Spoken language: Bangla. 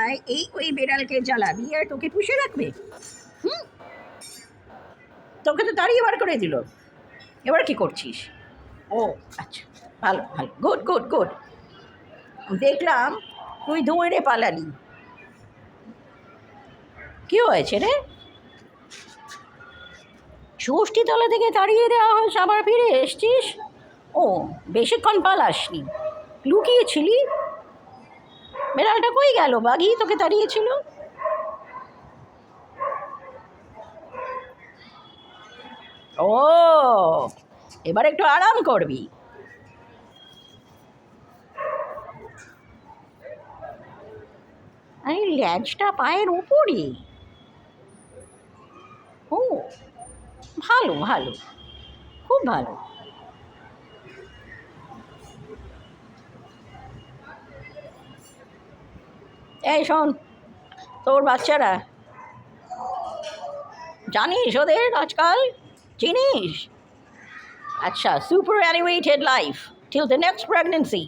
বেলায় ওই বেড়ালকে জ্বালাবি আর তোকে পুষে রাখবে? হুম, তোকে তো তাড়িয়ে বার করে দিল, এবার কি করছিস? ও আচ্ছা, ভালো ভালো, গুড গুড গুড। দেখলাম তুই দৌড়ে পালালি, কি হয়েছে রে? ষষ্ঠীতলা থেকে তাড়িয়ে দেওয়া হয়েছে, আবার ফিরে এসছিস? ও, বেশিক্ষণ পালাসনি, লুকিয়েছিলি? বেড়ালটা কই গেল? বাঘই তোকে তাড়িয়েছিল। ও, এবার একটু আরাম করবি। আরে ল্যাজটা পায়ের উপরে। ও, ভালো ভালো, খুব ভালো। এই শোন, তোর বাচ্চারা জানিস ওদের আজকাল, চিনিস? আচ্ছা, super animated life till the next pregnancy.